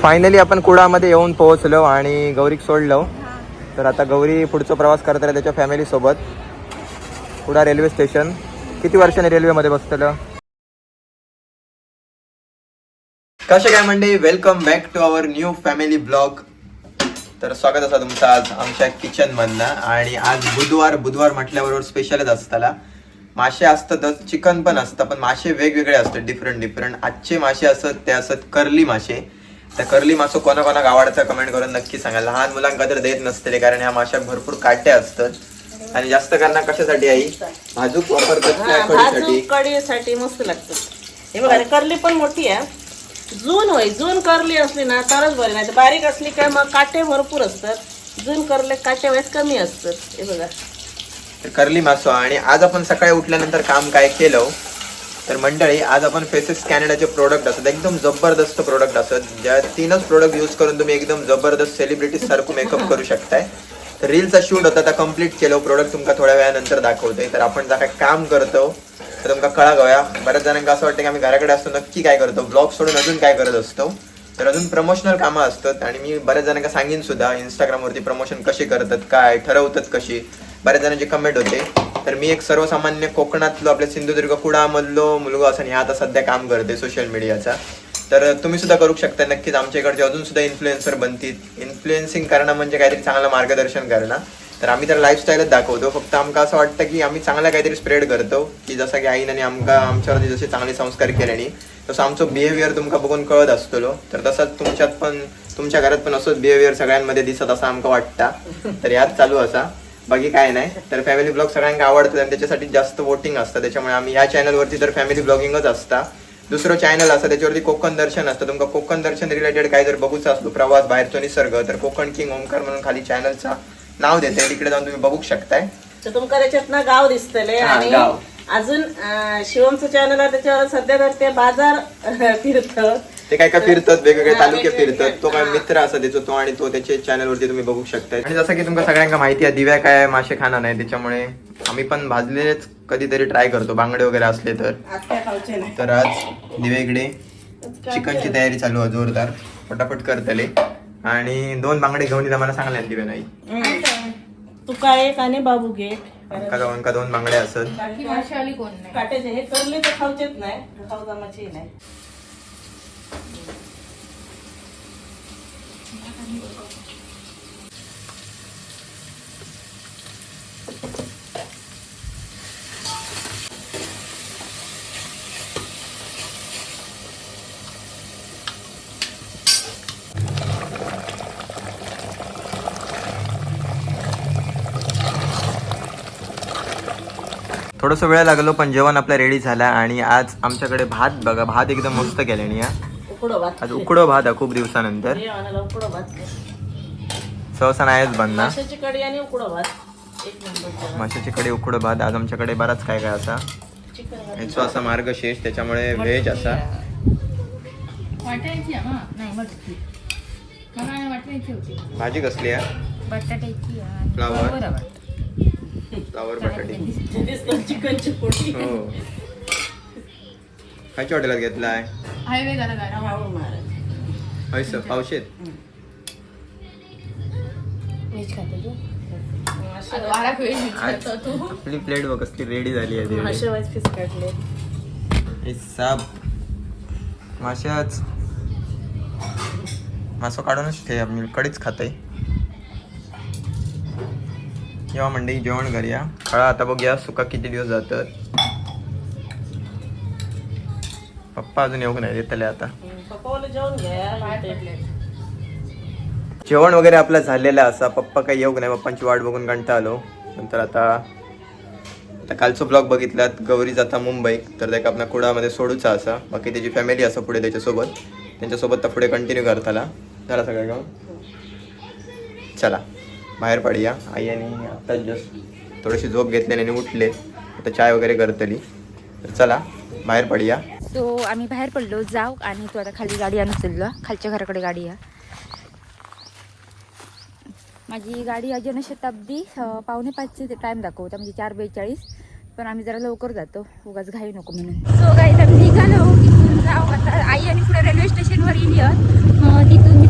Finally आपण कुडामध्ये येऊन पोहोचलो आणि गौरीक सोडलो. तर आता गौरी पुढचा प्रवास करत आहे त्याच्या फॅमिली सोबत. Kuda railway station. किती वर्षांनी रेल्वेमध्ये बसतलं. कसे काय मंडळी, welcome back to our new family blog. तर स्वागत असा तुमचं आज आमच्या किचन मधनं. आणि आज बुधवार म्हटल्याबरोबर स्पेशलच असताला. मासे असतातच, चिकन पण असतं, पण मासे वेगवेगळे असतात, डिफरंट. आजचे मासे असत ते असत कर्ली मासे. तर कर्ली मासो कोणाकोणाक आवडतं कमेंट करून नक्की सांगा. लहान मुलांका तर देत नसते कारण ह्या माशात भरपूर काटे असतात. आणि जास्त करणं कशासाठी आई भाजूक वापरतात, कढीसाठी मस्त लागतं. हे बघा कर्ली पण मोठी आहे. जून कर्ली असली ना तरच बरी, नाही बारीक असली काय मग काटे भरपूर असतात. जून कर्ले काटे वेळेस कमी असतात. हे बघा कर्ली मासो. आणि आज आपण सकाळी उठल्यानंतर काम काय केलं तर मंडळी, आज आपण फेसेस कॅनडाचे प्रोडक्ट असतात, एकदम जबरदस्त प्रोडक्ट असतात. ज्या 3च प्रोडक्ट यूज करून तुम्ही एकदम जबरदस्त सेलिब्रिटी सारखं मेकअप करू शकताय. तर रीलचा शूट होता, आता कम्प्लीट केलं. प्रोडक्ट तुमका थोड्या वेळानंतर दाखवतोय. तर आपण जर काय काम करतो तर तुमका कळा गया. बऱ्याच जणांना असं वाटतं की आम्ही घराकडे असतो, नक्की काय करतो, ब्लॉग सोडून अजून काय करत असतो. तर अजून प्रमोशनल कामं असतात. आणि मी बऱ्याच जणांना सांगेन सुद्धा इंस्टाग्रामवरती प्रमोशन कशी करतात, काय ठरवतात कशी. बऱ्याच जणांचे कमेंट होते. तर मी एक सर्वसामान्य कोकणातलो आपल्या सिंधुदुर्ग कुडामधलो मुलगा असं ह्या आता सध्या काम करते सोशल मीडियाचा. तर तुम्ही सुद्धा करू शकता नक्कीच. आमच्या इकडचे अजून सुद्धा इन्फ्लुएन्सर बनतील. इन्फ्लुएन्सिंग करणं म्हणजे काहीतरी चांगलं मार्गदर्शन करणं. तर आम्ही तर लाईफस्टाईलच दाखवतो. फक्त आमका असं वाटतं की आम्ही चांगला काहीतरी स्प्रेड करतो, की जसं की आईने आमका आमच्यावरती जसे चांगले संस्कार केल्याने तसं आमचं बिहेवियर तुमका बघून कळत असतो. तर तसंच तुमच्यात पण, तुमच्या घरात पण असंच बिहेवियर सगळ्यांमध्ये दिसत असं आमका वाटतं. तर यात चालू असा, बाकी काय नाही. तर फॅमिली ब्लॉग सगळ्यांना आवडतात आणि त्याच्यासाठी जास्त वोटिंग असतं. त्याच्यामुळे आम्ही ह्या चॅनलवरती तर फॅमिली ब्लॉगिंगच असता. दुसरं चॅनल असतं त्याच्यावरती कोकण दर्शन असतं. तुमका कोकण दर्शन रिलेटेड काय जर बघूच असलो, प्रवास, बाहेरचा निसर्ग, तर कोकण किंग ओमकार म्हणून खाली चॅनलचा नाव देते, तिकडे जाऊन तुम्ही बघू शकताय. तर तुमका त्याच्यात ना गाव दिसतले. आणि अजून शिवमचं चॅनल आहे त्याच्यावर सध्या तर ते बाजार फिरत, ते काय फिरतात, वेगवेगळे तालुके फिरतात. तो काय मित्र असा त्याचा तो, आणि तो त्याच्या चॅनलवरती तुम्ही बघू शकताय. आणि जसं की तुमका सगळ्यांना माहिती आहे, दिव्या काय मासे खाणार नाही, त्याच्यामुळे आम्ही पण भाजलेच कधीतरी ट्राय करतो, बांगडे वगैरे असले तर. तर आज दिव्या इकडे चिकनची तयारी चालू आहे जोरदार, पटापट करतले. आणि 2 बांगडे घेऊन दिला मला सांगले दिव्या नाही. तू काय एक आणि बाबू घे. का 2 बांगडे असत. काट्याचे हे करले तर खाऊचेच नाही, खाऊ जमाची नाही. थोडंसं वेळ लागलो पण जेवण आपलं रेडी झाला. आणि आज आमच्याकडे भात बघा, भात एकदम मस्त केल्याने. आज उकडो भात आहे खूप दिवसानंतर. सहसा नाहीच बनना. माशाची कढी आणि उकडो भात, एक नंबर. माशाची कढी, उकडो भात. आज आमच्याकडे बराच काय काय असा. याचा असा मार्गशीर्ष, त्याच्यामुळे व्हेज असा. भाजी कसली आहे. फ्लावर बटाटे. चिकनची पोळी. हो, खायच्या हॉटेलात घेतलाय. पावशेत. आपली प्लेट बघ कसली रेडी झाली आहे. माशाच मासो काढूनच ठे मी कडीच खाते. जेव्हा मंडई जेवण करूया. खळा आता बघूया सुका किती दिवस जातात. पप्पा अजून येऊ नाही देतले आता. जेवण वगैरे आपलं झालेलं असा. पप्पा काही येऊ नाही, पप्पांची वाट बघून कंटाळा आलो. नंतर आता कालचं ब्लॉग बघितलात. गौरी जाता मुंबई, तर त्याला आपल्या कुडामध्ये सोडूचा असा. बाकी त्याची फॅमिली असं पुढे त्याच्यासोबत, त्यांच्यासोबत तर पुढे कंटिन्यू करताला. झाला सगळं गाव. चला बाहेर पडूया. आई आणि आत्ताच जस्ट थोडीशी झोप घेतली आणि उठले, आता चाय वगैरे करतली. तर चला बाहेर पडूया. तो आम्ही बाहेर पडलो जाऊ. आणि तो आता खाली गाडी आणून चाललो, खालच्या घराकडे गाडी आहे. माझी गाडी जनशताब्दी 4:45चे टाईम दाखवता, म्हणजे 4:42. पण आम्ही जरा लवकर जातो, उगाच घाई नको म्हणून. सो गाईज आम्ही निघालो, तिथून जाऊ आता. आई आणि पुढे रेल्वे स्टेशनवर येऊया, तिथून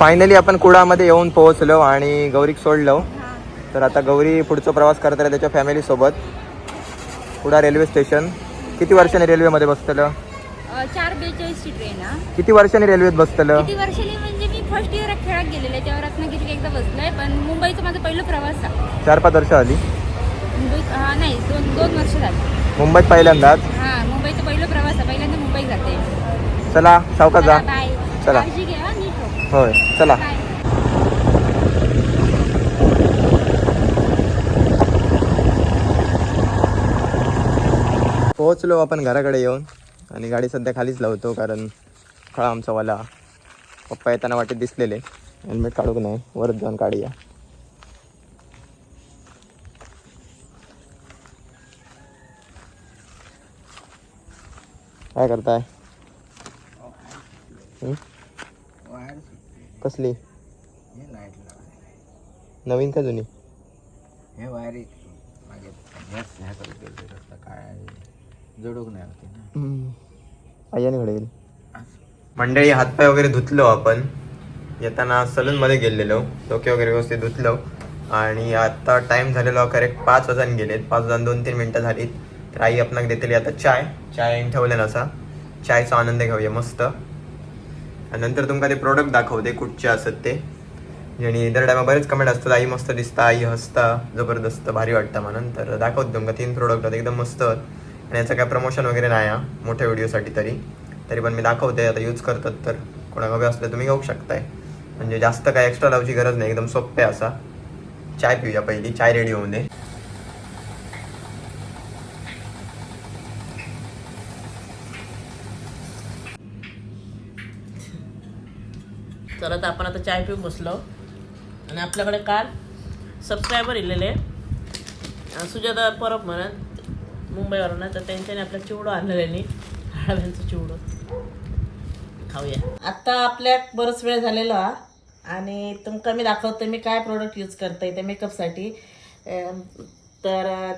फायनली आपण कुडामध्ये येऊन पोहोचलो आणि गौरीक सोडलो. तर आता गौरी पुढचा प्रवास करत आहे त्याच्या फॅमिली सोबत. Kuda railway station. किती वर्षांनी रेल्वेमध्ये बसतलं? 4:42ची ट्रेन हा. किती वर्षांनी रेल्वेत बसतलं? किती वर्षांनी म्हणजे मी फर्स्ट इयर खेळात गेलेले, तेव्हा रत्नागिरी एकदा बसलोय, पण मुंबईचा माझा पहिला प्रवास आहे. 4-5 वर्ष आली. मुंबईत नाही, दोन वर्ष झाली. मुंबईत पहिल्यांदाच. हा, मुंबईचा पहिला प्रवास आहे, पहिल्यांदा मुंबई जाते. चला सावकाश जा. बाय. चला. काळजी घ्या, नीट हो. होय चला. बाय. पोहोचलो आपण घराकडे येऊन आणि गाडी सध्या खालीच लावतो कारण खळा आमचा वाला पप्पा येताना वाटेत दिसलेले. हेल्मेट काढू नाही, वरच जाऊन काढूया. काय करताय? कसली नवीन का जुनी? हे वायरी काय जोडूक नाही होती ना. आयाने घडे गेली. मंडळी हातपाय वगैरे धुतलो आपण. येताना सलूनमध्ये गेलेलो, डोके वगैरे व्यवस्थित धुतलो आणि आता टाइम झालेला करेक्ट 5 वाजून गेलेत. 5 वाजून 2-3 मिनटं झालीत. तर आई आपणाक देतली आता चाय ठेवले नसा. चायचा आनंद घेऊया मस्त. आणि नंतर तुमका ते प्रोडक्ट दाखवते कुठचे असत ते. आणि दर टायमा बरेच कमेंट असतात, आई मस्त दिसता, आई हसता, जबरदस्त भारी वाटतं म्हणून. तर दाखवतो तुमका 3 प्रोडक्ट आहेत एकदम मस्त. आणि याचं काय प्रमोशन वगैरे नाही हा मोठ्या व्हिडिओसाठी तरी पण मी दाखवते. आता यूज करतात तर कोणा हवे असले तुम्ही घेऊ शकताय. म्हणजे जास्त काय एक्स्ट्रा लावची गरज नाही, एकदम सोपे असा. चाय पिऊया पहिली. चाय रेडी होऊन दे. तर आता आपण आता चाय पिऊन बसलो आणि आपल्याकडे काल सबस्क्रायबर इलेले सुजाता परब म्हणत मुंबईवरून, तर त्यांच्याने आपल्या चिवडं आणलेले, हळव्यांचं चिवडं खाऊया. आता आपल्याक बरंच वेळ झालेला आणि तुमका मी दाखवते मी काय प्रोडक्ट यूज करते ते मेकअपसाठी. तर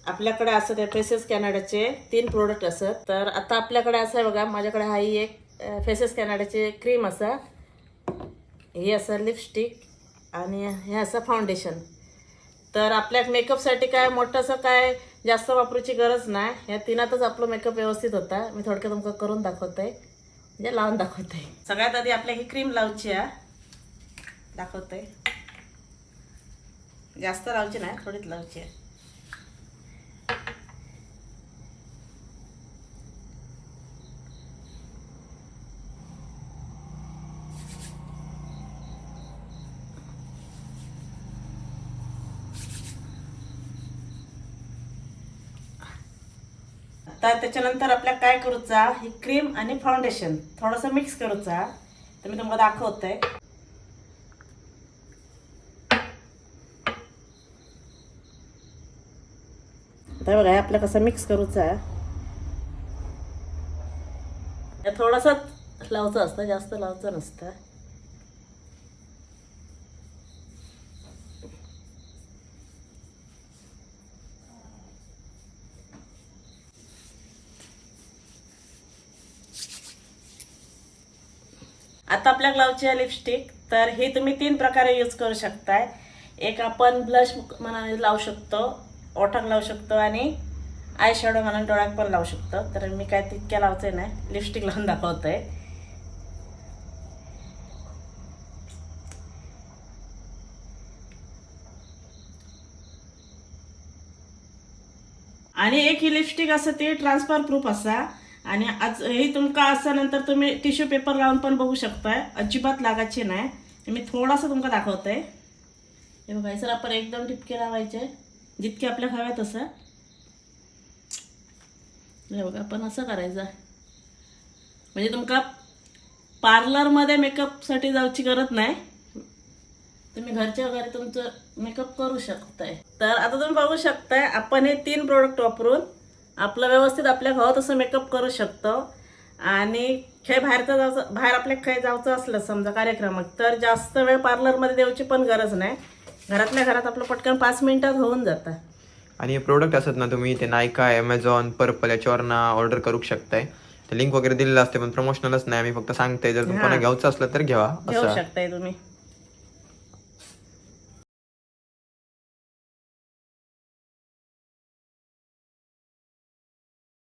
आपल्याकडे असं ते फेसेस कॅनडाचे 3 प्रोडक्ट असत. तर आता आपल्याकडे असं आहे बघा, माझ्याकडे हा ही एक फेसेस कॅनडाचे क्रीम असा, हे असं लिपस्टिक आणि हे असं फाउंडेशन. तर आपल्या मेकअपसाठी काय मोठं असं काय जास्त वापरूची गरज नाही. ह्या 3तच आपलं मेकअप व्यवस्थित होता. मी थोडक्यात तुमका करून दाखवते, म्हणजे लावून दाखवते. सगळ्यात आधी आपल्या ही क्रीम लावची आहे, दाखवते. जास्त लावची नाही, थोडीच लावची आहे. तर त्याच्यानंतर आपल्याला काय करूचा, ही क्रीम आणि फाउंडेशन थोडंसं मिक्स करूचा. तर मी तुम्हाला दाखवते. तर बघा आपलं कसं मिक्स करूचा. थोडंसं लावचं असतं, जास्त लावचं नसतं. आता आपल्याला लावची आहे लिपस्टिक. तर हे तुम्ही 3 प्रकारे यूज करू शकताय. एक आपण ब्लश म्हणून लावू शकतो, ओठाक लावू शकतो आणि आय शॅडो म्हणून डोळ्यात पण लावू शकतो. तर मी काय तितक्या लावते नाही, लिपस्टिक लावून दाखवतोय. आणि एक ही लिपस्टिक असं ती ट्रान्सफर प्रूफ असा. आणि आज हे तुमका असं नंतर तुम्ही टिश्यू पेपर लावून पण बघू शकताय, अजिबात लागायची नाही. मी थोडासा तुमका दाखवतोय. हे बघा, सर आपण एकदम टिपके लावायचे जितके आपल्या हव्या तसं. हे बघा आपण असं करायचं, म्हणजे तुमका पार्लरमध्ये मेकअपसाठी जाऊची गरज नाही, तुम्ही घरच्या घरी तुमचं मेकअप करू शकताय. तर आता तुम्ही बघू शकताय आपण हे 3 प्रोडक्ट वापरून आपलं व्यवस्थित आपल्या हवं तसं मेकअप करू शकतो. आणि खेळ बाहेर आपल्या खेळ जायचं असलं समजा कार्यक्रमात, तर जास्त वेळ पार्लरमध्ये द्यायची पण गरज नाही. घरातल्या घरात आपलं पटकन 5 मिनिटात होऊन जातं. आणि हे प्रोडक्ट असत ना, तुम्ही ते नायका, ॲमेझॉन, पर्पल याच्यावरनं ऑर्डर करू शकताय. लिंक वगैरे दिलेलं असते पण प्रमोशनलच नाही, आम्ही फक्त सांगतोय जर तुम्हाला घ्यायचं असलं तर घ्या घेऊ असं. शकताय तुम्ही.